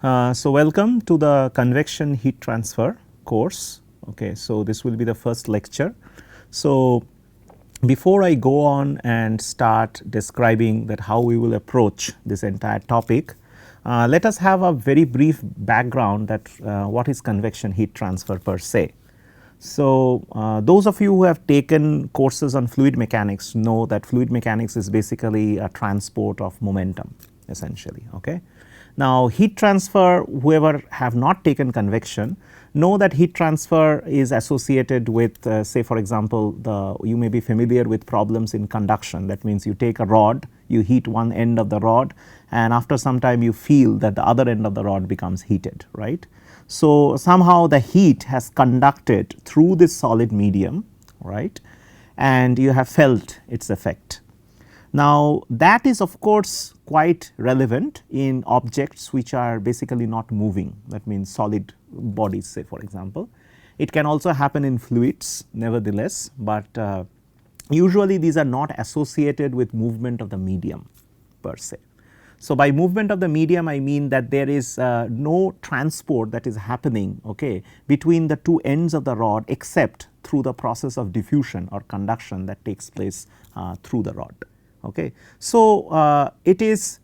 So welcome to the convection heat transfer course. Okay, so this will be the first lecture. So before I go on and start describing that how we will approach this entire topic, let us have a very brief background that what is convection heat transfer per se. So those of you who have taken courses on fluid mechanics know that fluid mechanics is basically a transport of momentum essentially. Okay. Now heat transfer, whoever have not taken convection know that heat transfer is associated with say for example, you may be familiar with problems in conduction. That means you take a rod, you heat one end of the rod, and after some time you feel that the other end of the rod becomes heated, right. So somehow the heat has conducted through this solid medium, right, and you have felt its effect. Now that is of course quite relevant in objects which are basically not moving, that means solid bodies, say for example. It can also happen in fluids nevertheless, but usually these are not associated with movement of the medium per se. So by movement of the medium I mean that there is no transport that is happening, okay, between the two ends of the rod except through the process of diffusion or conduction that takes place through the rod. Okay. So it is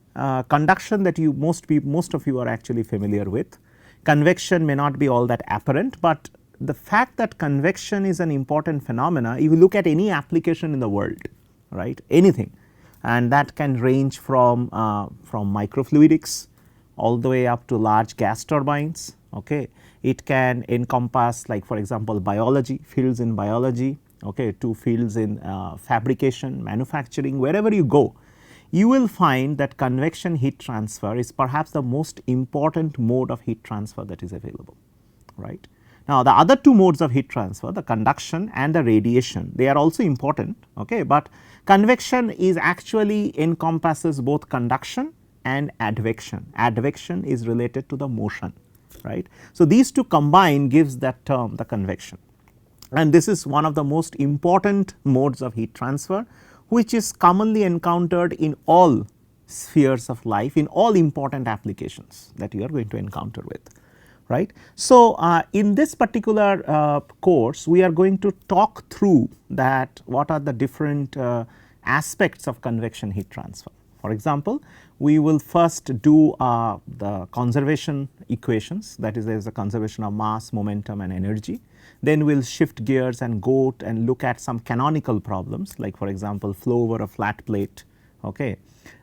conduction that you most of you are actually familiar with. Convection may not be all that apparent, but the fact that convection is an important phenomena, if you look at any application in the world, right, anything, and that can range from microfluidics all the way up to large gas turbines. Okay. It can encompass, like for example, biology, fields in biology, okay, to fields in fabrication, manufacturing. Wherever you go, you will find that convection heat transfer is perhaps the most important mode of heat transfer that is available, right. Now the other two modes of heat transfer, the conduction and the radiation, they are also important, okay, but convection is actually encompasses both conduction and advection. Advection is related to the motion, right. So these two combined gives that term the convection, and this is one of the most important modes of heat transfer, which is commonly encountered in all spheres of life, in all important applications that you are going to encounter with, right. So in this particular course we are going to talk through that what are the different aspects of convection heat transfer. For example, we will first do the conservation equations, that is, there is a conservation of mass, momentum and energy. Then we will shift gears and go and look at some canonical problems, like for example flow over a flat plate, okay.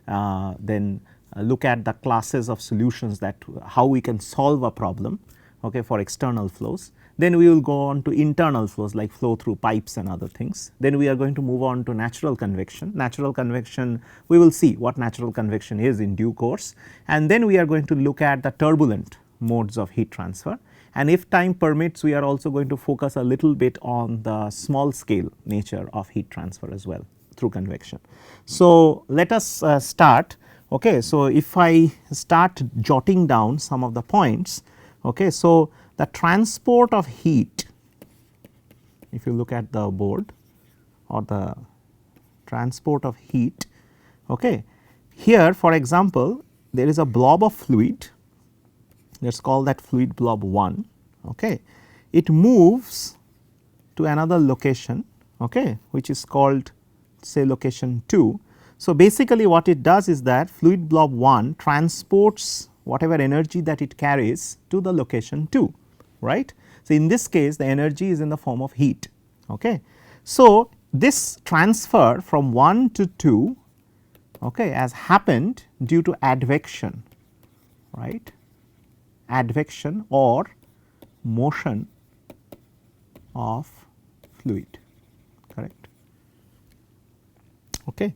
Then look at the classes of solutions, that how we can solve a problem, okay, for external flows. Then we will go on to internal flows like flow through pipes and other things. Then we are going to move on to natural convection. Natural convection, we will see what natural convection is in due course, and then we are going to look at the turbulent modes of heat transfer, and if time permits we are also going to focus a little bit on the small scale nature of heat transfer as well through convection. So let us start. Okay, so if I start jotting down some of the points, okay, so the transport of heat, if you look at the board, or the transport of heat, okay, here for example there is a blob of fluid, let us call that fluid blob 1, okay. It moves to another location, okay, which is called say location 2. So basically what it does is that fluid blob 1 transports whatever energy that it carries to the location 2, right. So in this case the energy is in the form of heat, okay. So this transfer from 1 to 2, okay, has happened due to advection, right, advection or motion of fluid, correct. Okay.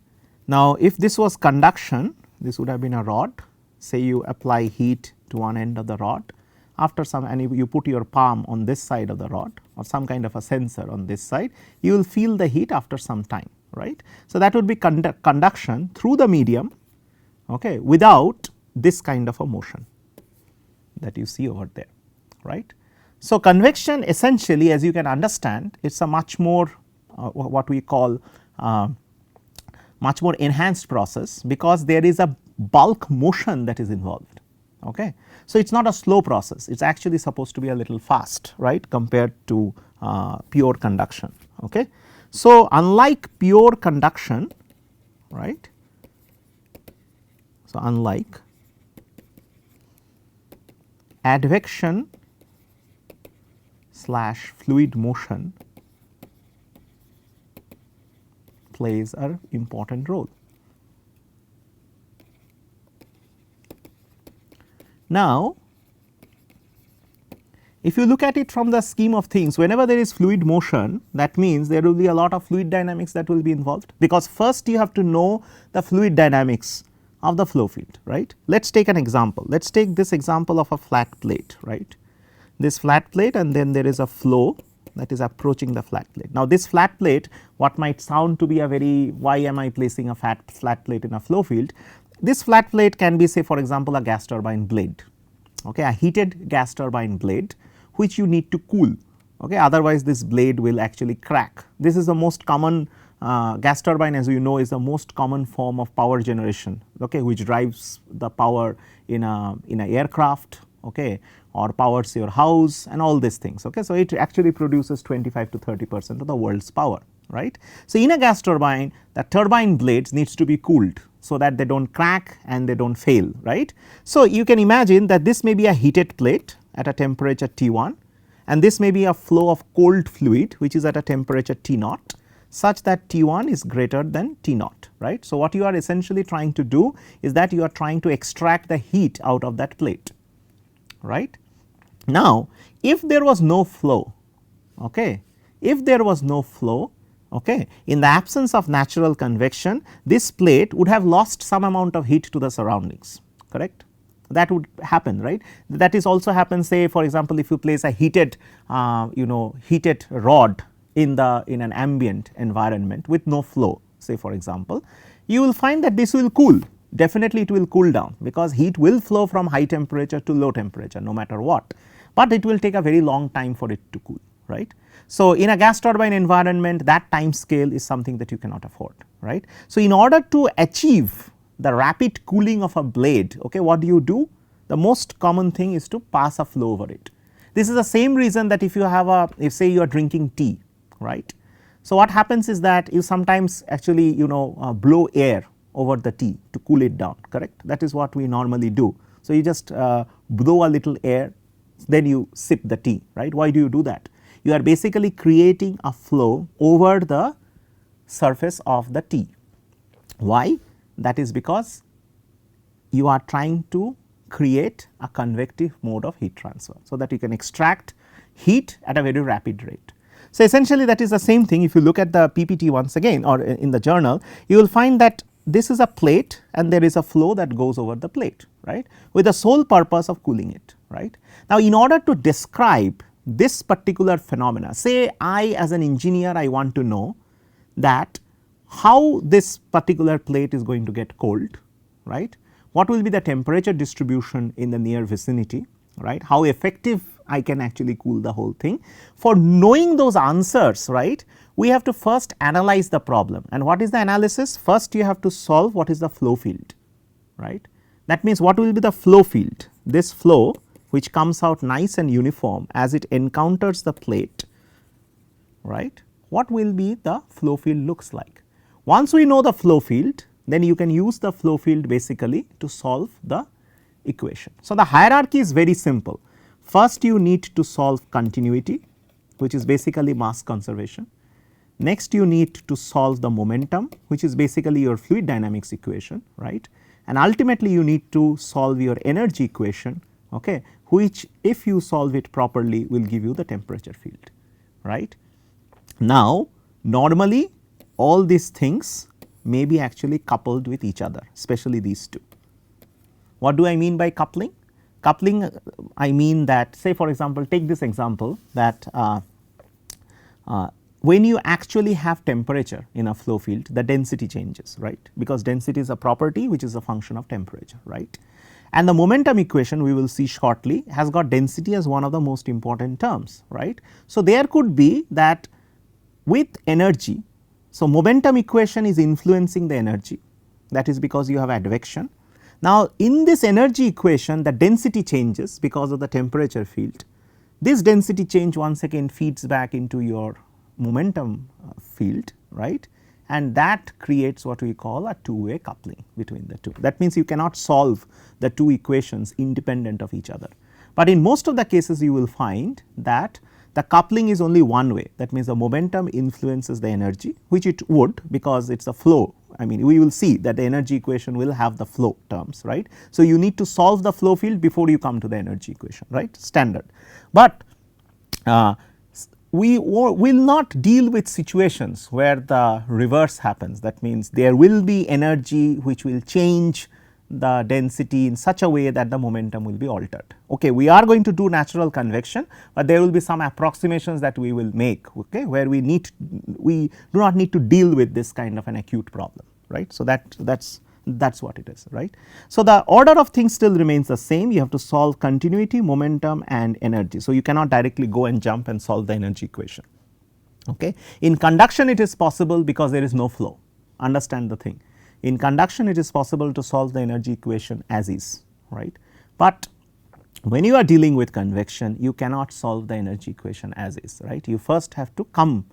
Now if this was conduction, this would have been a rod, say you apply heat to one end of the rod, after some, and you put your palm on this side of the rod or some kind of a sensor on this side, you will feel the heat after some time, right. So that would be conduction through the medium, okay, without this kind of a motion that you see over there, right. So convection essentially, as you can understand, it is a much more what we call much more enhanced process, because there is a bulk motion that is involved, Okay. So, it is not a slow process, it is actually supposed to be a little fast, right, compared to pure conduction. Okay. So, unlike pure conduction, right, so unlike advection slash fluid motion plays an important role. Now, if you look at it from the scheme of things, whenever there is fluid motion, that means there will be a lot of fluid dynamics that will be involved, because first you have to know the fluid dynamics of the flow field, right. Let us take an example. Let us take this example of a flat plate, right. This flat plate, and then there is a flow that is approaching the flat plate. Now, this flat plate, what might sound to be a very, why am I placing a flat plate in a flow field? This flat plate can be, say for example, a gas turbine blade, okay, a heated gas turbine blade which you need to cool, okay, otherwise this blade will actually crack. This is the most common gas turbine, as you know, is the most common form of power generation, okay, which drives the power in a aircraft, okay, or powers your house and all these things. Okay. So, it actually produces 25 to 30% of the world's power, right. So, in a gas turbine, the turbine blades needs to be cooled, so that they do not crack and they do not fail, right. So, you can imagine that this may be a heated plate at a temperature T1, and this may be a flow of cold fluid which is at a temperature T0, such that T1 is greater than T0, right. So, what you are essentially trying to do is that you are trying to extract the heat out of that plate, right. Now, if there was no flow, okay, if there was no flow, okay, in the absence of natural convection, this plate would have lost some amount of heat to the surroundings, correct. That would happen, right. That is also happens, say for example, if you place a heated heated rod in an ambient environment with no flow, say for example, you will find that this will cool, definitely it will cool down, because heat will flow from high temperature to low temperature no matter what, but it will take a very long time for it to cool, right. So, in a gas turbine environment, that time scale is something that you cannot afford, right. So, in order to achieve the rapid cooling of a blade, okay, what do? The most common thing is to pass a flow over it. This is the same reason that if you have if say you are drinking tea, right. So, what happens is that you sometimes actually blow air over the tea to cool it down, correct. That is what we normally do. So, you just blow a little air, then you sip the tea, right. Why do you do that? You are basically creating a flow over the surface of the tea. Why? That is because you are trying to create a convective mode of heat transfer, so that you can extract heat at a very rapid rate. So, essentially that is the same thing. If you look at the PPT once again, or in the journal, you will find that this is a plate and there is a flow that goes over the plate, right, with the sole purpose of cooling it, right. Now, in order to describe this particular phenomena, say I as an engineer, I want to know that how this particular plate is going to get cold, right, what will be the temperature distribution in the near vicinity, right, how effective I can actually cool the whole thing. For knowing those answers, right, we have to first analyze the problem. And what is the analysis? First you have to solve what is the flow field, right. That means what will be the flow field? This flow which comes out nice and uniform as it encounters the plate, right, what will be the flow field looks like. Once we know the flow field, then you can use the flow field basically to solve the equation. So, the hierarchy is very simple. First you need to solve continuity, which is basically mass conservation. Next you need to solve the momentum, which is basically your fluid dynamics equation, right, and ultimately you need to solve your energy equation, okay, which if you solve it properly will give you the temperature field, right. Now, normally all these things may be actually coupled with each other, especially these two. What do I mean by coupling? Coupling, I mean that, say for example, take this example that when you actually have temperature in a flow field, the density changes, right, because density is a property which is a function of temperature, right. And the momentum equation we will see shortly has got density as one of the most important terms, right. So, there could be that with energy. So, momentum equation is influencing the energy, that is because you have advection. Now, in this energy equation the density changes because of the temperature field. This density change once again feeds back into your momentum field, right, and that creates what we call a two-way coupling between the two. That means you cannot solve the two equations independent of each other, but in most of the cases you will find that the coupling is only one way. That means the momentum influences the energy, which it would because it is a flow. I mean, we will see that the energy equation will have the flow terms, right. So, you need to solve the flow field before you come to the energy equation, right, standard. But we will not deal with situations where the reverse happens. That means there will be energy which will change the density in such a way that the momentum will be altered. Okay, we are going to do natural convection, but there will be some approximations that we will make, okay, where we do not need to deal with this kind of an acute problem, right. So, that's what it is, right. So, the order of things still remains the same. You have to solve continuity, momentum and energy. So, you cannot directly go and jump and solve the energy equation. Okay. In conduction it is possible because there is no flow, understand the thing. In conduction it is possible to solve the energy equation as is, right, but when you are dealing with convection you cannot solve the energy equation as is, right. You first have to come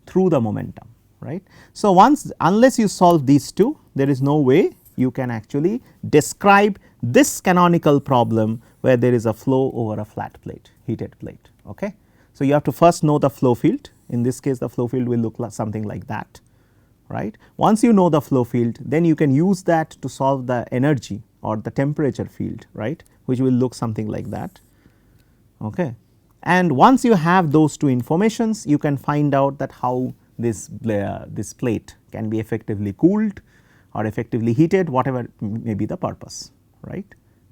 through the momentum, right. So, unless you solve these two, there is no way you can actually describe this canonical problem where there is a flow over a flat plate, heated plate. Okay. So, you have to first know the flow field. In this case the flow field will look like something like that, right. Once you know the flow field, then you can use that to solve the energy or the temperature field, right, which will look something like that. Okay. And once you have those two informations, you can find out that how this plate can be effectively cooled or effectively heated, whatever may be the purpose, right.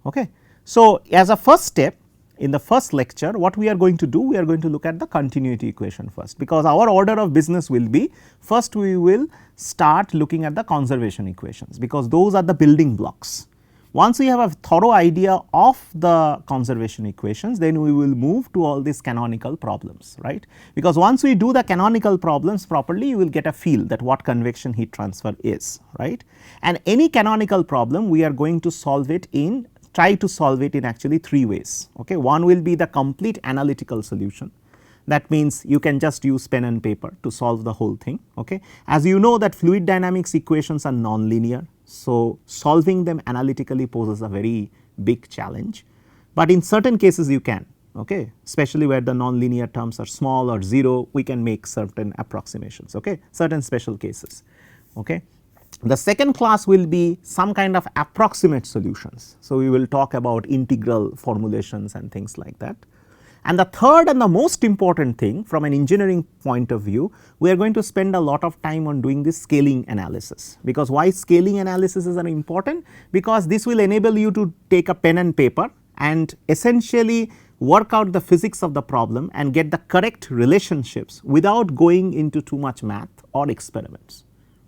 Okay. So, as a first step in the first lecture, what we are going to do, we are going to look at the continuity equation first, because our order of business will be first we will start looking at the conservation equations, because those are the building blocks. Once we have a thorough idea of the conservation equations, then we will move to all these canonical problems, right. Because once we do the canonical problems properly, you will get a feel that what convection heat transfer is, right. And any canonical problem we are going to try to solve it in actually three ways. Okay. One will be the complete analytical solution. That means you can just use pen and paper to solve the whole thing. Okay. As you know that fluid dynamics equations are non-linear, so solving them analytically poses a very big challenge, but in certain cases you can, okay, especially where the non-linear terms are small or 0, we can make certain approximations, okay, certain special cases. Okay. The second class will be some kind of approximate solutions. So, we will talk about integral formulations and things like that. And the third and the most important thing from an engineering point of view, we are going to spend a lot of time on doing this scaling analysis, because why scaling analysis is important? Because this will enable you to take a pen and paper and essentially work out the physics of the problem and get the correct relationships without going into too much math or experiments,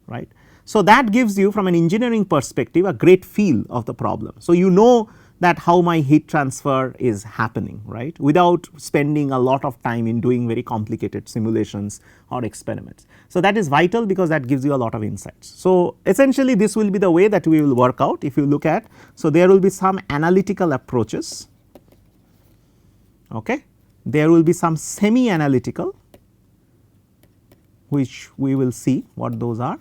right. So, that gives you from an engineering perspective a great feel of the problem. So, you know that how my heat transfer is happening, right, without spending a lot of time in doing very complicated simulations or experiments. So, that is vital because that gives you a lot of insights. So, essentially this will be the way that we will work out. If you look at, so there will be some analytical approaches, okay. There will be some semi-analytical, which we will see what those are,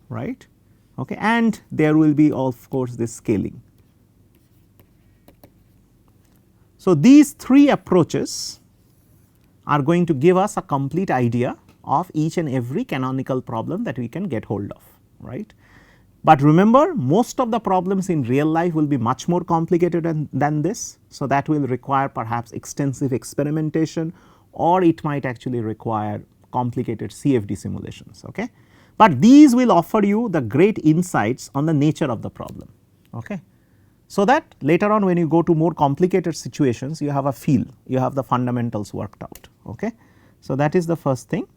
right, okay. And there will be of course this scaling. So, these three approaches are going to give us a complete idea of each and every canonical problem that we can get hold of, right. But remember, most of the problems in real life will be much more complicated than this. So, that will require perhaps extensive experimentation, or it might actually require complicated CFD simulations, okay. But these will offer you the great insights on the nature of the problem, okay. So that later on when you go to more complicated situations, you have a feel, you have the fundamentals worked out, okay. So, that is the first thing.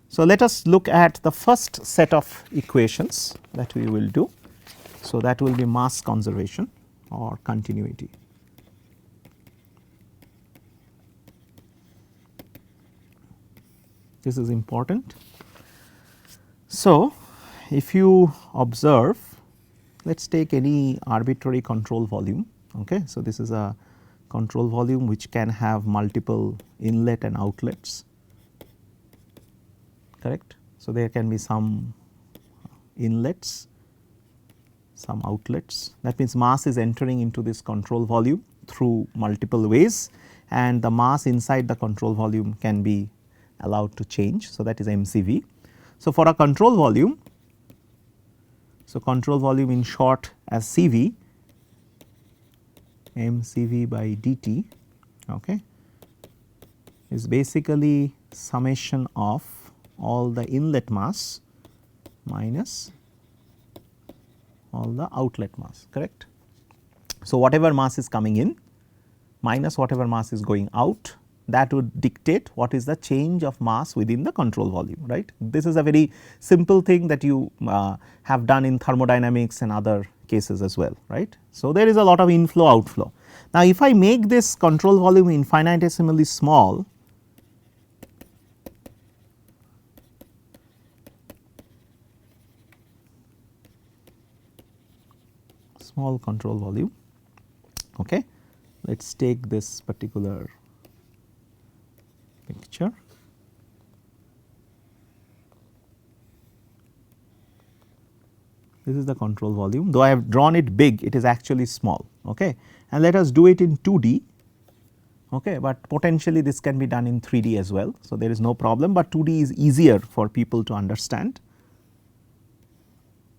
So, let us look at the first set of equations that we will do. So, that will be mass conservation or continuity. This is important. So, if you observe, let us take any arbitrary control volume. Okay. So, this is a control volume which can have multiple inlet and outlets, correct. So, there can be some inlets, some outlets, that means mass is entering into this control volume through multiple ways, and the mass inside the control volume can be allowed to change. So, that is MCV. So, for a control volume, so control volume in short as CV, MCV by dt, okay, is basically summation of all the inlet mass minus all the outlet mass, correct. So, whatever mass is coming in minus whatever mass is going out, that would dictate what is the change of mass within the control volume, right. This is a very simple thing that you have done in thermodynamics and other cases as well, right. So, there is a lot of inflow outflow. Now, if I make this control volume infinitesimally small, small control volume, okay. Let us take this particular picture. This is the control volume, though I have drawn it big, it is actually small, okay. And let us do it in 2D, okay, but potentially this can be done in 3D as well. So, there is no problem, but 2D is easier for people to understand.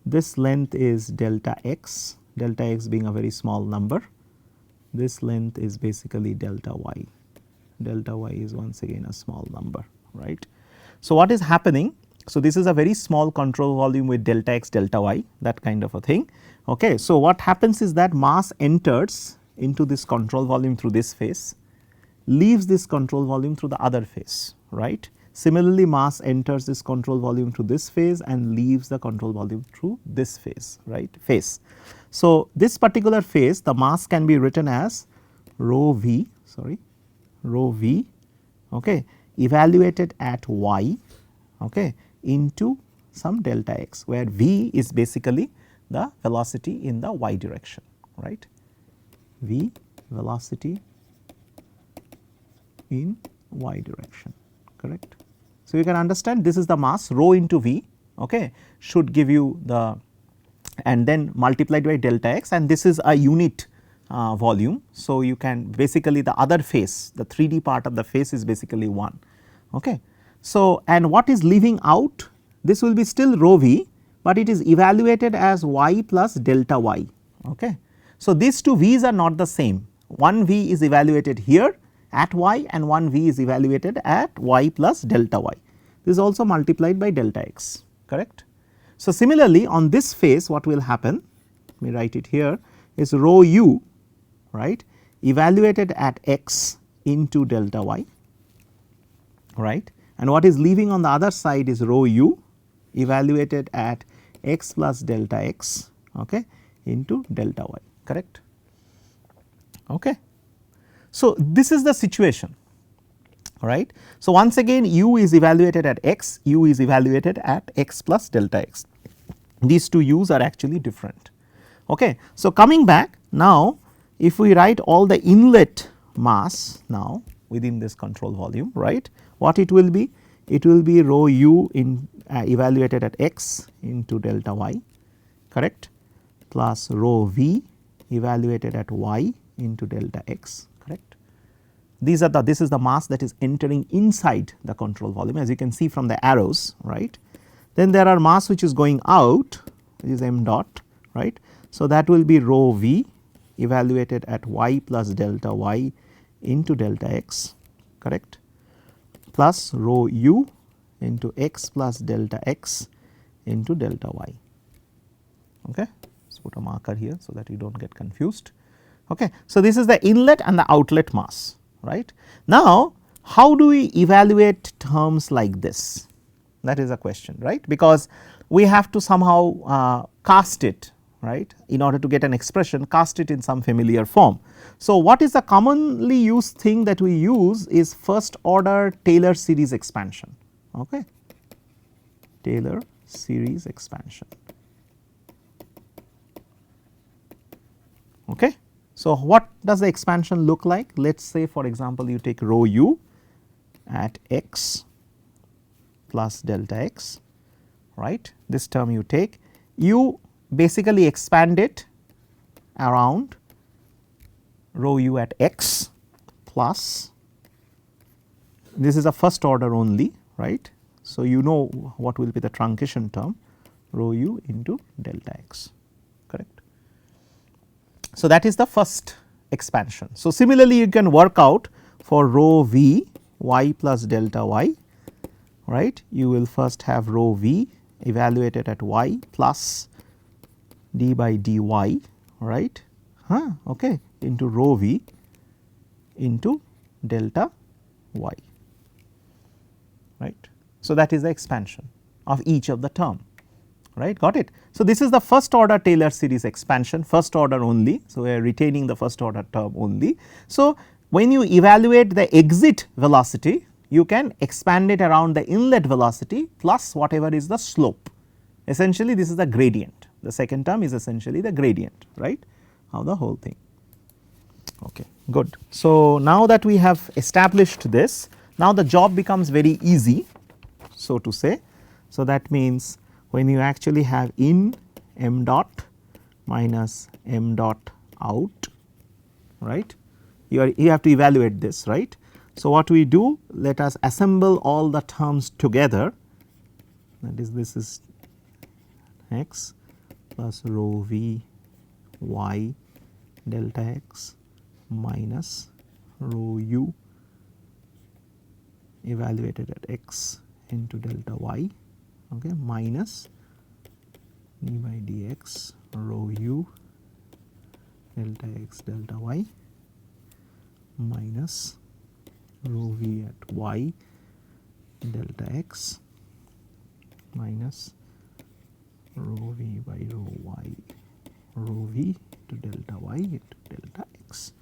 This length is delta x being a very small number. This length is basically delta y is once again a small number, right. So, what is happening? So, this is a very small control volume with delta x, delta y, that kind of a thing. Okay. So, what happens is that mass enters into this control volume through this phase, leaves this control volume through the other phase, right. Similarly, mass enters this control volume through this phase and leaves the control volume through this phase, right, phase. So, this particular phase, the mass can be written as rho v, okay, evaluated at y, okay, into some delta x, where v is basically the velocity in the y direction, right, v velocity in y direction, correct. So, you can understand this is the mass rho into v, okay, should give you the, and then multiplied by delta x, and this is a unit volume. So, you can basically the other phase, the 3D part of the phase is basically 1, okay. So, and what is leaving out, this will be still rho v, but it is evaluated as y plus delta y, okay. So, these two v's are not the same, one v is evaluated here at y and one v is evaluated at y plus delta y, this is also multiplied by delta x, correct. So, similarly on this phase what will happen, let me write it here, is rho u, right, evaluated at x into delta y, right, and what is leaving on the other side is rho u evaluated at x plus delta x, okay, into delta y, correct. Okay. So, this is the situation, right. So, once again u is evaluated at x, u is evaluated at x plus delta x, these two u's are actually different. Okay. So, coming back now, if we write all the inlet mass now within this control volume, right, what it will be? It will be rho u in evaluated at x into delta y, correct, plus rho v evaluated at y into delta x, correct. These are the, this is the mass that is entering inside the control volume, as you can see from the arrows, right. Then there are mass which is going out, which is m dot, right. So, that will be rho v evaluated at y plus delta y into delta x, correct, plus rho u into x plus delta x into delta y. Okay. Let's put a marker here so that you do not get confused. Okay. So, this is the inlet and the outlet mass, right. Now, how do we evaluate terms like this? That is a question, right, because we have to somehow cast it, right, in order to get an expression, cast it in some familiar form. So, what is the commonly used thing that we use is first order Taylor series expansion, okay, Taylor series expansion. Okay. So, what does the expansion look like? Let us say for example, you take rho u at x plus delta x, right. This term you take, you basically expand it around rho u at x plus, this is a first order only, right. So, you know what will be the truncation term, rho u into delta x, correct. So, that is the first expansion. So, similarly you can work out for rho v y plus delta y, right. You will first have rho v evaluated at y plus d by dy, right, okay, into rho v into delta y, right. So, that is the expansion of each of the term, right, got it. So, this is the first order Taylor series expansion, first order only. So, we are retaining the first order term only. So, when you evaluate the exit velocity, you can expand it around the inlet velocity plus whatever is the slope. Essentially this is the gradient, the second term is essentially the gradient, right, of the whole thing. Okay, good. So, now that we have established this, now the job becomes very easy, so to say. So, that means when you actually have in m dot minus m dot out, right, you have to evaluate this, right. So, what we do, let us assemble all the terms together, that is this is x plus rho v y delta x minus rho u evaluated at x into delta y, okay, minus d by dx rho u delta x delta y minus rho v at y delta x minus rho v by rho y rho v to delta y into delta x,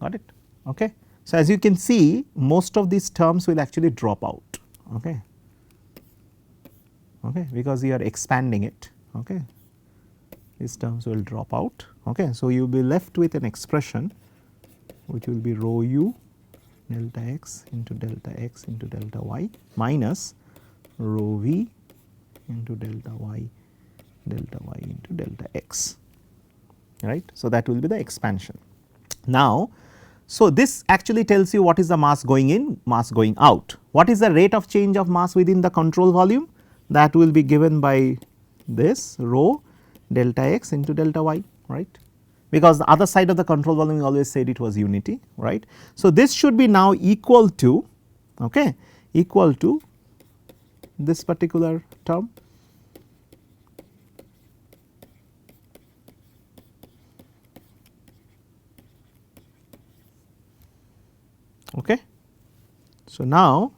got it. Okay. So, as you can see, most of these terms will actually drop out, okay, because you are expanding it, okay, these terms will drop out, okay. So, you will be left with an expression which will be rho u delta x into delta y minus rho v into delta y into delta x, right. So, that will be the expansion. Now, so this actually tells you what is the mass going in, mass going out. What is the rate of change of mass within the control volume? That will be given by this rho delta x into delta y, right, because the other side of the control volume we always said it was unity, right. So, this should be now equal to, okay, equal to this particular term, okay. So, now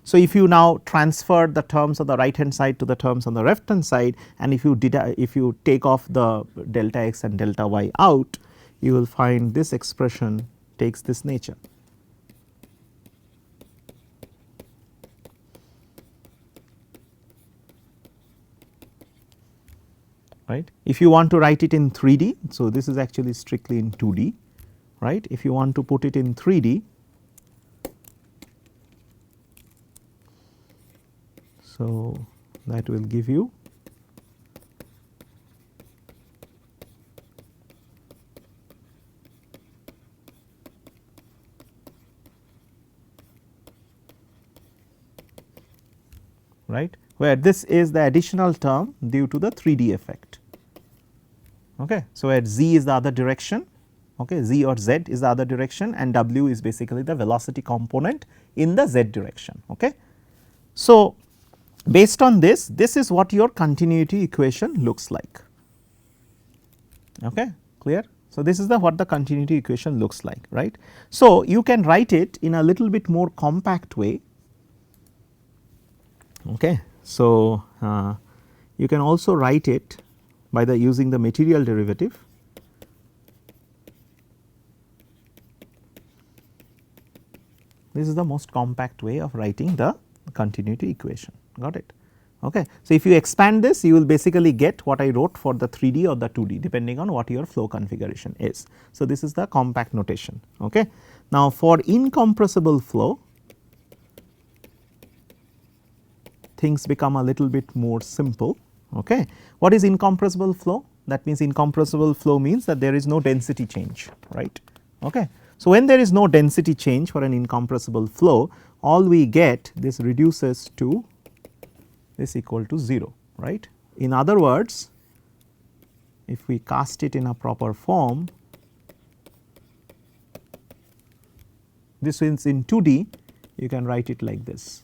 so if you now transfer the terms on the right hand side to the terms on the left hand side, and if you take off the delta x and delta y out, you will find this expression takes this nature. Right. If you want to write it in 3D, so this is actually strictly in 2D, right. If you want to put it in 3D, so that will give you right, where this is the additional term due to the 3D effect. Okay. So, where z is the other direction, okay, z or z is the other direction, and w is basically the velocity component in the z direction. Okay. So, based on this, this is what your continuity equation looks like. Okay, clear? So, this is the what the continuity equation looks like, right. So, you can write it in a little bit more compact way. Okay. So, you can also write it by the using the material derivative. This is the most compact way of writing the continuity equation, got it. Okay. So, if you expand this, you will basically get what I wrote for the 3D or the 2D depending on what your flow configuration is. So, this is the compact notation. Okay. Now, for incompressible flow, things become a little bit more simple. Okay. What is incompressible flow? That means incompressible flow means that there is no density change, right. Okay. So, when there is no density change for an incompressible flow, all we get, this reduces to this equal to 0, right. In other words, if we cast it in a proper form, this is in 2D, you can write it like this.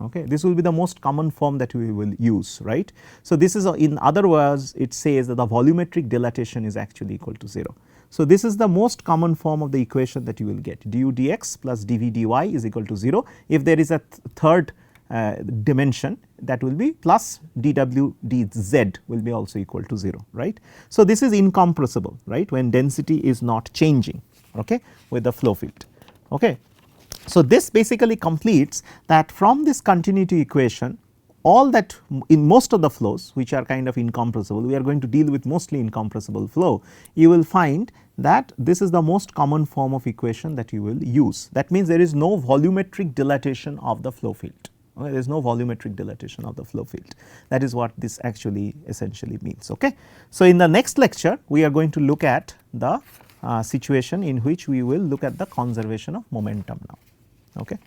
Okay. This will be the most common form that we will use, right. So, this is in other words, it says that the volumetric dilatation is actually equal to 0. So, this is the most common form of the equation that you will get, du dx plus dv dy is equal to 0. If there is a third dimension, that will be plus dw dz will be also equal to 0, right. So, this is incompressible, right, when density is not changing, okay, with the flow field. Okay. So, this basically completes that from this continuity equation, all that in most of the flows which are kind of incompressible, we are going to deal with mostly incompressible flow, you will find that this is the most common form of equation that you will use. That means there is no volumetric dilatation of the flow field. Okay, there is no volumetric dilatation of the flow field. That is what this actually essentially means. Okay. So, in the next lecture, we are going to look at the situation in which we will look at the conservation of momentum now. Okay.